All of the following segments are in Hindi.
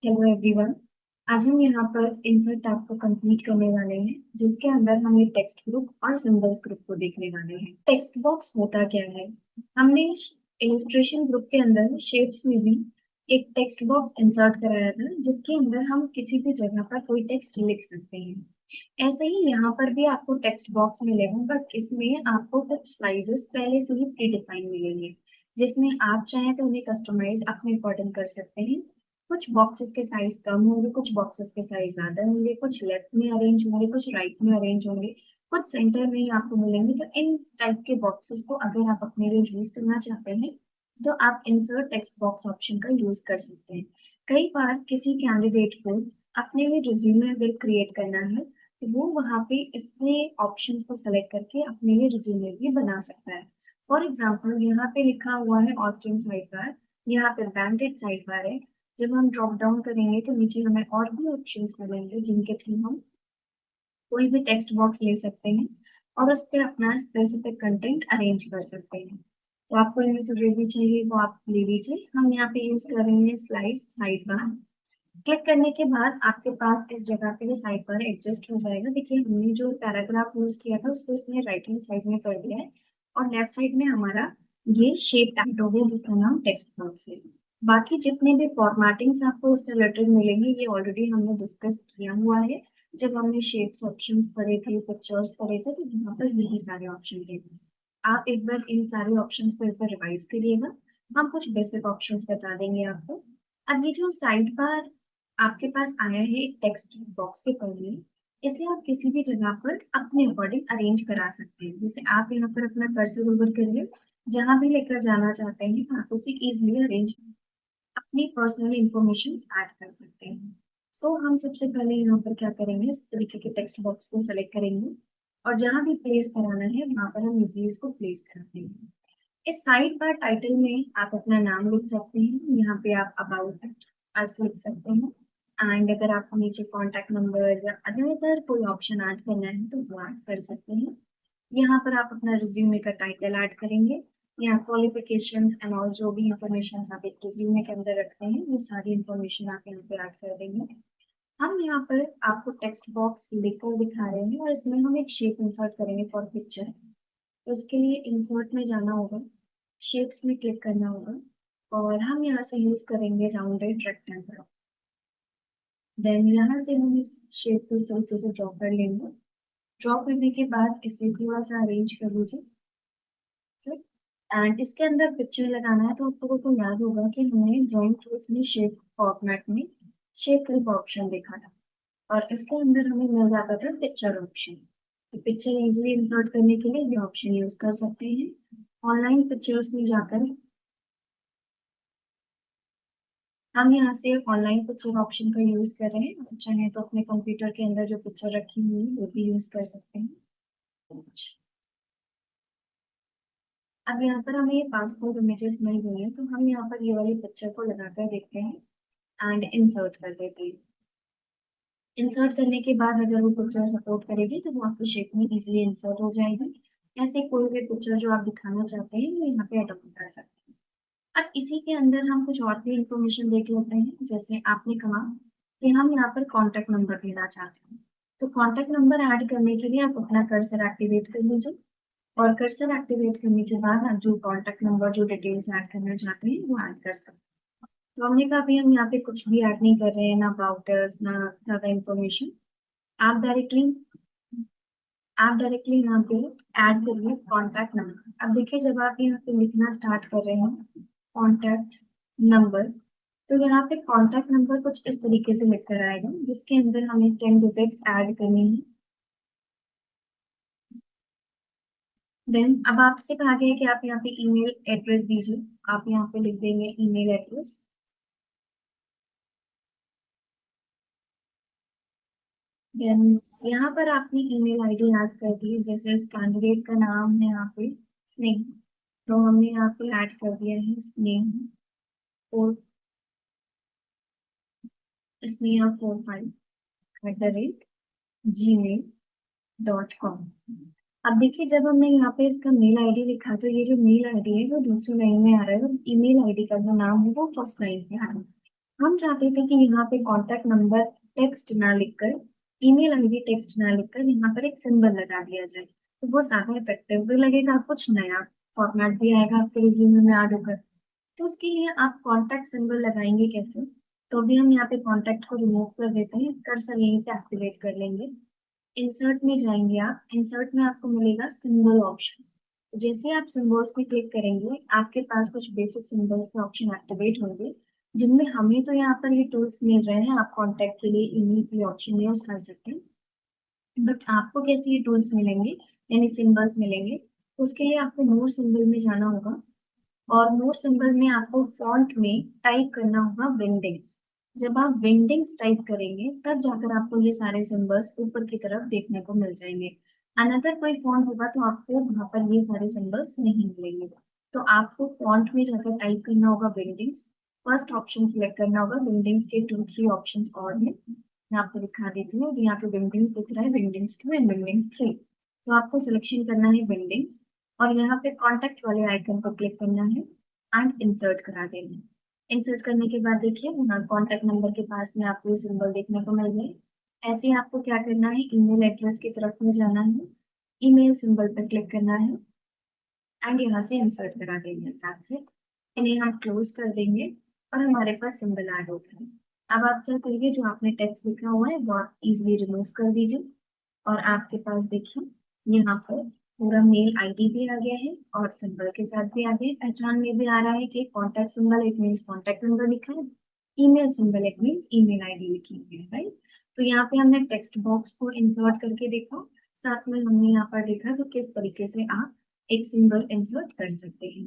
Hello everyone. आज हम यहाँ पर इंसर्ट टैब को कंप्लीट करने वाले हैं, जिसके अंदर हम एक टेक्स्ट ग्रुप और सिंबल्स ग्रुप को देखने वाले हैं। टेक्स्ट बॉक्स होता क्या है? हमने इलस्ट्रेशन ग्रुप के अंदर शेप्स में भी एक टेक्स्ट बॉक्स इंसर्ट कराया था, जिसके अंदर हम किसी भी जगह पर कोई टेक्स्ट लिख सकते हैं। ऐसे ही यहाँ पर भी आपको टेक्स्ट बॉक्स मिलेगा, बट इसमें आपको कुछ साइजेस पहले से ही प्री डिफाइन मिलेंगे, जिसमें आप चाहें तो उन्हें कस्टमाइज अपने अकॉर्डिंग कर सकते हैं। कुछ बॉक्सेस के साइज कम होंगे, कुछ बॉक्सेस के साइज ज्यादा होंगे, कुछ लेफ्ट में अरेंज होंगे, कुछ राइट में अरेंज होंगे, कुछ सेंटर में ही आपको मिलेंगे। तो इन टाइप के बॉक्सेस को अगर आप अपने लिए यूज करना चाहते हैं, तो आप इंसर्ट टेक्स्ट बॉक्स ऑप्शन का यूज कर सकते हैं। कई बार किसी कैंडिडेट को अपने लिए रिज्यूमे अगर क्रिएट करना है, तो वो वहाँ पे इसके ऑप्शंस को सेलेक्ट करके अपने लिए रिज्यूमे भी बना सकता है। फॉर एग्जाम्पल, यहाँ पे लिखा हुआ है ऑप्शन साइड बार, यहाँ पे बैंडेड साइड बार है। जब हम ड्रॉप डाउन करेंगे तो नीचे हमें और भी ऑप्शंस मिलेंगे, जिनके थ्रू हम कोई भी टेक्स्ट बॉक्स ले सकते हैं और उस पर अपना स्पेसिफिक कंटेंट अरेंज कर सकते हैं। तो आपको इनमें से जो भी चाहिए वो आप ले लीजिए। हम यहाँ पे यूज कर रहे हैं स्लाइस साइड बार। क्लिक करने के बाद आपके पास इस जगह पे ये साइड बार एडजस्ट हो जाएगा। देखिए, हमने जो पैराग्राफ यूज किया था उसको इसने राइट हैंड साइड में कर दिया है, और लेफ्ट साइड में हमारा ये शेप ऐड हो गया, जिसका नाम टेक्स्ट बॉक्स है। बाकी जितने भी फॉर्मेटिंग्स आपको उससे रिलेटेड मिलेंगे, ये ऑलरेडी हमने डिस्कस किया हुआ है। जब हमने शेप्स ऑप्शंस पढ़े थे, पिक्चर्स पढ़े थे, तो यहाँ पर यही सारे ऑप्शन थे। आप एक बार इन सारे ऑप्शंस को एक बार रिवाइज करिएगा। हम कुछ बेसिक ऑप्शंस बता देंगे आपको। अब ये जो साइड बार आपके पास आया है एक टेक्स्ट बॉक्स के पहले, इसे आप किसी भी जगह पर अपने अकॉर्डिंग अरेंज करा सकते हैं। जैसे आप यहाँ पर अपना कर्सर ओवर करिए, जहां भी लेकर जाना चाहते हैं आप उसे इजीली अरेंज, अपनी पर्सनल इंफॉर्मेशन ऐड कर सकते हैं। सो हम सबसे पहले यहाँ पर क्या करेंगे, इस तरीके के टेक्स्ट बॉक्स को सेलेक्ट करेंगे, और जहां भी प्लेस कराना है वहां पर हम इजीली इसको प्लेस कर देंगे। इस साइड बार टाइटल में आप अपना नाम लिख सकते हैं, यहाँ पे आप अबाउट अस लिख सकते हैं, एंड अगर आपको नीचे कॉन्टैक्ट नंबर या अदर कोई ऑप्शन ऐड करना है तो वो ऐड कर सकते हैं। यहाँ पर आप अपना रिज्यूमे का टाइटल ऐड करेंगे, यहाँ क्वालिफिकेशंस एंड ऑल जो भी इंफॉर्मेशन आप एक रिज्यूमे के अंदर रखते हैं वो सारी इंफॉर्मेशन आप यहाँ पे ऐड कर देंगे। हम यहाँ पर आपको टेक्स्ट बॉक्स लिखकर दिखा रहे हैं, और इसमें हम एक शेप इंसर्ट करेंगे फॉर पिक्चर। तो उसके लिए इंसर्ट में जाना होगा, शेप्स में क्लिक करना होगा, और हम यहाँ से यूज करेंगे राउंडेड रेक्टेंगल। देन यहाँ से हम इस शेप को इस तरीके से ड्रॉ कर लेंगे। ड्रॉ करने के बाद इसे थोड़ा सा अरेंज कर लीजिए सर। एंड इसके अंदर पिक्चर लगाना है, तो आप लोगों को याद होगा कि हमने ड्राइंग टूल्स में शेप फॉर्मेट में शेप क्लिप ऑप्शन देखा था, और इसके अंदर हमें मिल जाता था पिक्चर ऑप्शन। तो पिक्चर इजीली इंसर्ट करने के लिए ये ऑप्शन यूज कर सकते हैं। ऑनलाइन पिक्चर्स में जाकर हम यहाँ से ऑनलाइन पिक्चर ऑप्शन का यूज कर रहे हैं। चाहे तो अपने कंप्यूटर के अंदर जो पिक्चर रखी हुई है वो भी यूज कर सकते हैं। अब यहाँ पर हमें ये पासपोर्ट इमेजेस मिल गई है, तो हम यहाँ पर ये वाली पिक्चर को लगाकर देखते हैं एंड इंसर्ट कर देते हैं। इंसर्ट करने के बाद अगर वो पिक्चर सपोर्ट करेगी तो वो आपके शेप में इजीली इंसर्ट हो जाएगी। ऐसे कोई भी पिक्चर जो आप दिखाना चाहते हैं वो यहाँ पे अडॉप्ट कर सकते हैं। अब इसी के अंदर हम कुछ और भी इंफॉर्मेशन देख लेते हैं। जैसे आपने कहा कि हम यहाँ पर कॉन्टेक्ट नंबर देना चाहते हैं, तो कॉन्टेक्ट नंबर ऐड करने के लिए आप अपना कर्सर एक्टिवेट कर लीजिए, और कर्सर एक्टिवेट करने के बाद आप जो कॉन्टेक्ट नंबर जो डिटेल्स ऐड करना चाहते हैं वो ऐड कर सकते हैं। तो हमने कहा अभी हम यहाँ पे कुछ भी ऐड नहीं कर रहे हैं, ना अबाउट ना ज्यादा इंफॉर्मेशन। आप डायरेक्टली आप डायरेक्टली यहाँ पे ऐड करिए कॉन्टैक्ट नंबर। अब देखिए, जब आप यहाँ पे लिखना स्टार्ट कर रहे हैं कॉन्टैक्ट नंबर, तो यहाँ पे कॉन्टैक्ट नंबर कुछ इस तरीके से लिख कर आएगा, जिसके अंदर हमें 10 डिजिट्स ऐड करनी है। देन अब आपसे कहा गया है कि आप यहाँ पे ईमेल एड्रेस दीजिए। आप यहाँ पे लिख देंगे ईमेल एड्रेस। देन यहाँ पर आपने ईमेल आईडी ऐड कर दी है। जैसे इस कैंडिडेट का नाम है यहाँ पे स्नेह, तो हमने यहाँ पे ऐड कर दिया है स्नेह, और स्नेहा 45@gmail.com। अब देखिए, जब हमने यहाँ पे इसका मेल आईडी लिखा, तो ये जो मेल आईडी है वो दूसरी लाइन में आ रहा है, और ईमेल आईडी का जो नाम है वो फर्स्ट लाइन पे आ रहा है। हम चाहते थे कि यहाँ पे कॉन्टैक्ट नंबर टेक्स्ट ना लिखकर, ईमेल आईडी टेक्स्ट ना लिखकर यहाँ पर एक सिंबल लगा दिया जाए, तो वो ज्यादा इफेक्टिव भी लगेगा, कुछ नया फॉर्मेट भी आएगा आपके रिज्यूमे में ऐड होकर। तो उसके लिए आप कॉन्टैक्ट सिंबल लगाएंगे कैसे? तो अभी हम यहाँ पे कॉन्टैक्ट को रिमूव कर देते हैं, कर्सर यहीं पे एक्टिवेट कर लेंगे। इंसर्ट में जाएंगे आप, इंसर्ट में आपको मिलेगा सिंबल ऑप्शन। जैसे आप सिंबल्स पे क्लिक करेंगे, आपके पास कुछ बेसिक सिंबल्स के ऑप्शन एक्टिवेट होंगे, जिनमें हमें तो यहाँ पर ये टूल्स मिल रहे हैं, आप कॉन्टैक्ट के लिए इन्हीं के ऑप्शन यूज कर सकते हैं। बट आपको कैसे ये टूल्स मिलेंगे, यानी सिंबल्स मिलेंगे? उसके लिए आपको मोर सिंबल में जाना होगा, और मोर सिंबल में आपको फॉन्ट में टाइप करना होगा विंडिंग्स। जब आप विंडिंग्स टाइप करेंगे तब जाकर आपको ये सारे सिंबल्स ऊपर की तरफ देखने को मिल जाएंगे। अनदर कोई फॉन्ट होगा तो आपको वहां पर ये सारे सिंबल्स नहीं मिलेंगे। तो आपको फॉन्ट में जाकर टाइप करना होगा विंडिंग्स। फर्स्ट ऑप्शन सिलेक्ट करना होगा, विंडिंग्स के 2-3 ऑप्शन और हैं, मैं आपको दिखा देती हूँ। यहाँ पे विंडिंग्स दिख रहा है, विंडिंग्स 2 एंड विंडिंग्स 3। तो आपको सिलेक्शन करना है विंडिंग्स, और यहाँ पे कॉन्टेक्ट वाले आइकन पर क्लिक करना है एंड इंसर्ट करा देना है। इंसर्ट करने के बाद देखिए वहाँ कॉन्टेक्ट नंबर के पास में आपको ये सिंबल देखने को मिल गए। ऐसे ही आपको क्या करना है, ईमेल एड्रेस की तरफ में जाना है, ईमेल सिंबल पर क्लिक करना है एंड यहाँ से इंसर्ट करा देंगे, दैट्स इट। इन्हें हम क्लोज कर देंगे और हमारे पास सिंबल ऐड हो गया है। अब आप क्या करिए, जो आपने टेक्स्ट लिखा हुआ है वो आप इजिली रिमूव कर दीजिए, और आपके पास देखिए यहाँ पर पूरा मेल आईडी भी आ गया है और सिंबल के साथ भी आ गया है। पहचान में भी आ रहा है कि contact symbol it means contact number लिखा है, email symbol it means email ID लिखी हुई है, राइट। तो यहाँ पे हमने टेक्स्ट बॉक्स को इंसर्ट करके देखा, साथ में हमने यहाँ पर देखा कि किस तरीके से आप एक सिंबल इंसर्ट कर सकते हैं।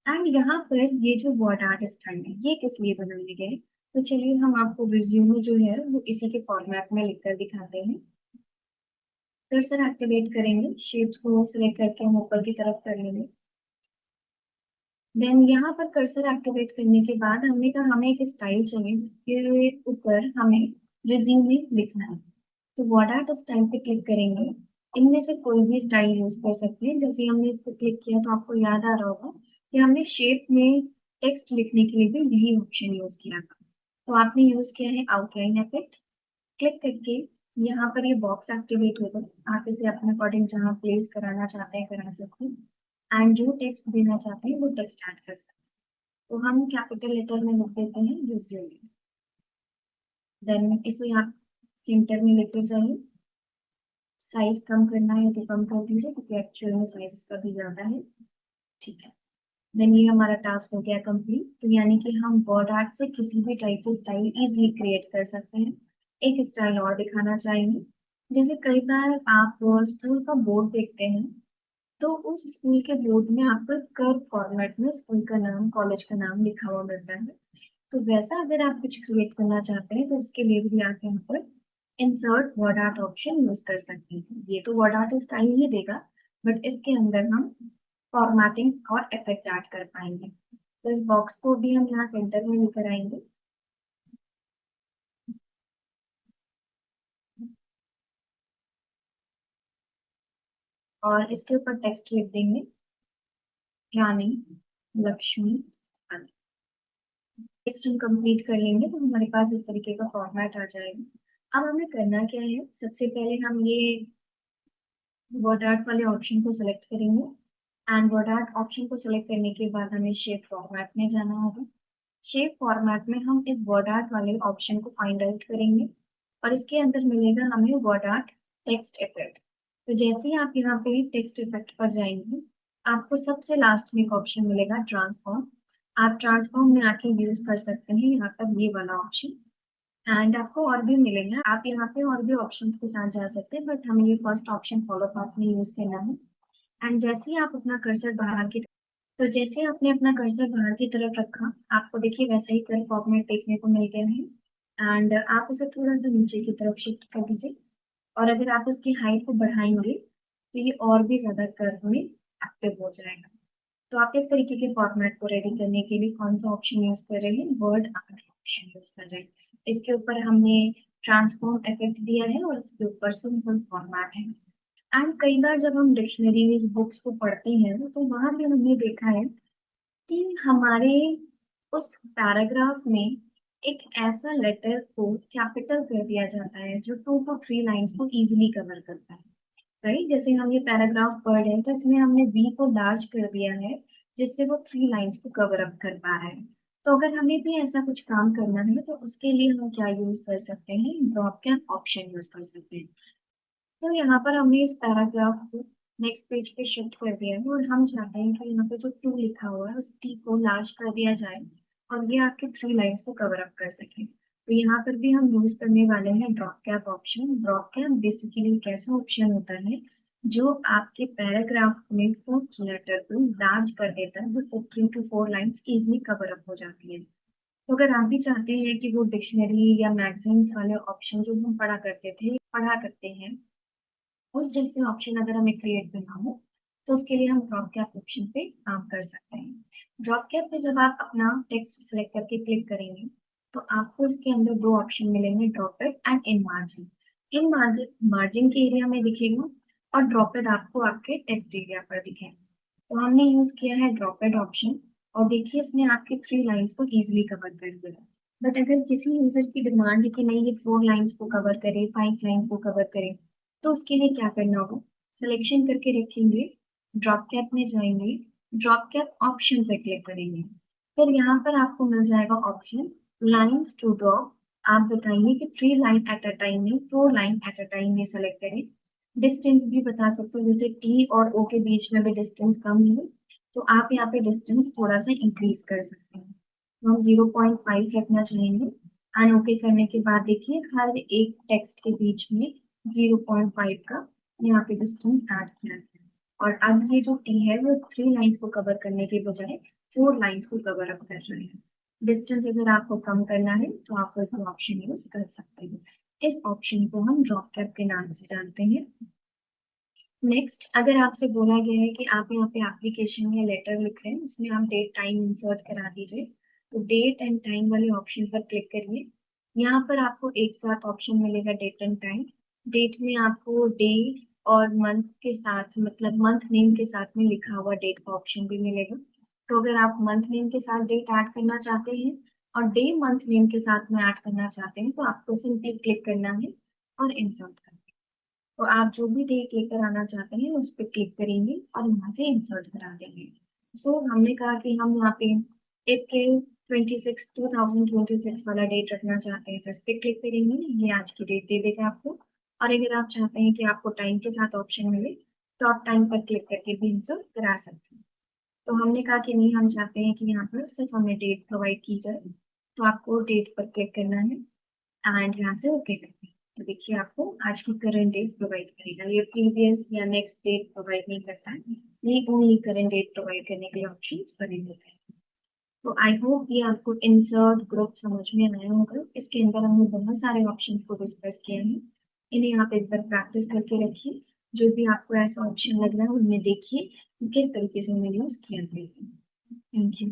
एंड यहाँ पर ये जो वर्ड आर्ट स्टाइल है ये किस लिए बनाए गए, तो चलिए हम आपको रिज्यूमे जो है वो इसी के फॉर्मेट में लिखकर दिखाते हैं। कर्सर एक्टिवेट करेंगे, शेप्स को सिलेक्ट करके हम ऊपर की तरफ कर लेंगे। देन यहाँ पर कर्सर एक्टिवेट करने के बाद हमने कहा हमें एक स्टाइल चाहिए जिसके ऊपर हमें रिज्यूमे लिखना है। तो वर्ड आर्ट स्टाइल पे क्लिक करेंगे, इनमें से कोई भी स्टाइल यूज कर सकते हैं। जैसे हमने इस पर क्लिक किया तो आपको याद आ रहा होगा कि हमने शेप में टेक्स्ट लिखने के लिए भी यही ऑप्शन यूज किया था। तो आपने यूज किया है आउटलाइन इफेक्ट। क्लिक करके यहाँ पर ये बॉक्स एक्टिवेट होगा, आप इसे अपने अकॉर्डिंग जहाँ प्लेस कराना चाहते हैं करा सकते हैं, एंड जो टेक्स्ट देना चाहते हैं वो टेक्स्ट ऐड कर सकते हैं। तो हम कैपिटल लेटर में लिख देते हैं रिज्यूमे। देन इसे आप सेंटर में लेकर जाइए, साइज कम करना है तो कम कर दीजिए क्योंकि एक्चुअल में साइज इसका भी ज्यादा है, ठीक है। देन ये हमारा टास्क हो गया कंप्लीट। तो यानी कि हम वर्ड आर्ट से किसी भी टाइप की स्टाइल इजीली क्रिएट कर सकते हैं। एक स्टाइल और दिखाना चाहेंगे, जैसे कई बार आप स्कूल का बोर्ड देखते हैं, तो उस स्कूल के बोर्ड में आपको कर्व फॉर्मेट में स्कूल का नाम, कॉलेज का नाम लिखा हुआ मिलता है। तो वैसा अगर आप कुछ क्रिएट करना चाहते हैं तो उसके लिए भी आप यहाँ पर insert word art option use कर सकते हैं। ये तो वर्ड आर्ट स्टाइल ही देगा, बट इसके अंदर हम फॉर्मेटिंग और इफेक्ट ऐड कर पाएंगे। तो इस बॉक्स को भी हम यहाँ सेंटर में लेकर आएंगे, और इसके ऊपर टेक्स्ट लिख देंगे, रानी लक्ष्मी आदि। टेक्स्ट हम कंप्लीट कर लेंगे तो हमारे पास इस तरीके का फॉर्मेट आ जाएगा। अब हमें करना क्या है, सबसे पहले हम ये वर्ड आर्ट वाले ऑप्शन को सिलेक्ट करेंगे, एंड वर्ड आर्ट ऑप्शन को सिलेक्ट करने के बाद हमें शेप फॉर्मेट में जाना होगा। शेप फॉर्मेट में हम इस वर्ड आर्ट वाले ऑप्शन को फाइंड आउट करेंगे, और इसके अंदर मिलेगा हमें वर्ड आर्ट टेक्स्ट इफेक्ट। तो जैसे ही आप यहाँ पे टेक्स्ट इफेक्ट पर जाएंगे, आपको सबसे लास्ट में एक ऑप्शन मिलेगा ट्रांसफॉर्म। आप ट्रांसफॉर्म में आके यूज कर सकते हैं यहाँ पर ये वाला ऑप्शन, एंड आपको और भी मिलेंगे, आप यहाँ पे और भी ऑप्शंस के साथ जा सकते हैं, बट हमें ये फर्स्ट ऑप्शन फॉलो पाथ में यूज करना है। एंड जैसे ही आप अपना कर्सर बाहर की, तो जैसे आपने अपना कर्सर बाहर की तरफ रखा, आपको देखिए वैसे ही कर्व फॉर्मेट देखने को मिल गया है, एंड आप उसे थोड़ा सा नीचे की तरफ शिफ्ट कर दीजिए, और अगर आप इसकी हाइट को बढ़ाएंगे तो ये और भी ज्यादा कर्व में एक्टिव हो जाएगा। तो आप इस तरीके के फॉर्मेट को रेडी करने के लिए कौन सा ऑप्शन यूज कर रहे हैं, वर्ड आर्ट ऑप्शन यूज कर रहे हैं। इसके ऊपर हमने ट्रांसफॉर्म इफेक्ट दिया है और इसके ऊपर सिंपल फॉर्मेट है। एंड कई बार जब हम डिक्शनरीज बुक्स को पढ़ते हैं तो वहां भी हमने देखा है कि हमारे उस पैराग्राफ में एक ऐसा लेटर को कैपिटल कर दिया जाता है जो 2 to 3 लाइंस को इजीली कवर करता है, राइट। जैसे हम ये पैराग्राफ पढ़ रहे हैं तो इसमें हमने वी को लार्ज कर दिया है जिससे वो 3 लाइंस को कवर अप कर पा रहा है। तो अगर हमें भी ऐसा कुछ काम करना है तो उसके लिए हम क्या यूज कर सकते हैं, ड्रॉप कैप ऑप्शन यूज कर सकते हैं। तो यहाँ पर हमने इस पैराग्राफ को नेक्स्ट पेज पे शिफ्ट कर दिया है और हम चाहते हैं कि यहाँ पे जो टू लिखा हुआ है उस टी को लार्ज कर दिया जाए और ये आपके 3 लाइंस को कवर अप कर सके। तो यहाँ पर भी हम यूज करने वाले हैं drop cap option. Drop cap basically एक ऐसा ऑप्शन होता है जो आपके पैराग्राफ में फर्स्ट लेटर को लार्ज कर देता है जिससे 3 to 4 lines easily cover up हो जाती है। तो अगर आप भी चाहते हैं कि वो डिक्शनरी या मैगजीन्स वाले ऑप्शन जो हम पढ़ा करते हैं उस जैसे ऑप्शन अगर हमें क्रिएट करना हो तो उसके लिए हम ड्रॉप कैप ऑप्शन पे काम कर सकते हैं। ड्रॉप कैप में जब आप अपना टेक्स्ट सेलेक्ट करके क्लिक करेंगे तो आपको इसके अंदर 2 ऑप्शन मिलेंगे, drop it and in margin. In margin margin के एरिया में दिखेगा और ड्रॉप इट आपको आपके टेक्स्ट एरिया पर दिखेगा। तो हमने यूज किया है ड्रॉप इट ऑप्शन और देखिए इसने आपके 3 लाइंस को इजिली कवर कर दिया। बट अगर किसी यूजर की डिमांड है कि नहीं ये 4 लाइंस को कवर करे, 5 लाइंस को कवर करे, तो उसके लिए क्या करना होगा, सिलेक्शन करके रखेंगे, ड्रॉप कैप में जाएंगे, ड्रॉप कैप ऑप्शन पे क्लिक करेंगे। फिर यहाँ पर आपको मिल जाएगा ऑप्शन लाइंस टू ड्रॉप। आप बताइए कि 3 लाइन एट अ टाइम में, 4 लाइन एट अ टाइम में सेलेक्ट करें। डिस्टेंस भी बता सकते हो, जैसे टी और ओ के बीच में भी डिस्टेंस कम है तो आप यहाँ पे डिस्टेंस थोड़ा सा इंक्रीज कर सकते हैं। तो हम 0.5 रखना चाहेंगे एंड ओके करने के बाद देखिए हर एक टेक्स्ट के बीच में 0.5 का यहाँ पे डिस्टेंस ऐड किया है। और अब ये जो टी है वो 3 लाइंस को कवर करने के बजाय 4 लाइंस को कवर अप कर रहे हैं। डिस्टेंस अगर आपको कम करना है तो आप कोई ऑप्शन यूज कर सकते हैं। इस ऑप्शन को हम ड्रॉप कैप के नाम से जानते हैं। नेक्स्ट, अगर आपसे बोला गया है कि आप यहाँ पे एप्लीकेशन या लेटर लिख रहे हैं उसमें आप डेट टाइम इंसर्ट करा दीजिए, तो डेट एंड टाइम वाले ऑप्शन पर क्लिक करिए। यहाँ पर आपको एक साथ ऑप्शन मिलेगा डेट एंड टाइम। डेट में आपको डे और मंथ के साथ, मतलब मंथ नेम के साथ में लिखा हुआ डेट का ऑप्शन भी मिलेगा। तो अगर आप मंथ नेम के साथ डेट ऐड करना चाहते हैं और डे मंथ नेम के साथ में ऐड करना चाहते हैं तो आपको सिंपली क्लिक करना है और इंसर्ट करना है। तो आप जो भी डेट लेकर आना चाहते हैं उस पर क्लिक करेंगे और यहाँ से इंसर्ट करा देंगे। सो हमने कहा कि हम यहाँ पे अप्रैल 26 2026 वाला डेट रखना चाहते हैं तो इस पर क्लिक करेंगे, ये आज की डेट दे देगा आपको। और अगर आप चाहते हैं कि आपको टाइम के साथ ऑप्शन मिले तो आप टाइम पर क्लिक करके भी इंसर्ट करा सकते हैं। तो हमने कहा कि नहीं, हम चाहते हैं कि यहाँ पर सिर्फ हमें डेट प्रोवाइड की जाए, तो आपको डेट पर क्लिक करना है एंड यहाँ से ओके करते हैं। तो देखिए आपको आज की करंट डेट प्रोवाइड करेगा, ये प्रीवियस या नेक्स्ट डेट प्रोवाइड नहीं करता है, ये ओनली करंट डेट प्रोवाइड करने के लिए ऑप्शंस बने होते हैं। तो आई होप ये आपको इंसर्ट ग्रुप समझ में आया होगा। इसके अंदर हमने बहुत सारे ऑप्शंस को डिस्कस किए हैं, इन्हें आप एक बार प्रैक्टिस करके रखिए। जो भी आपको ऐसा ऑप्शन लग रहा है उनमें देखिए कि किस तरीके से उन्हें यूज किया गया है। Thank you.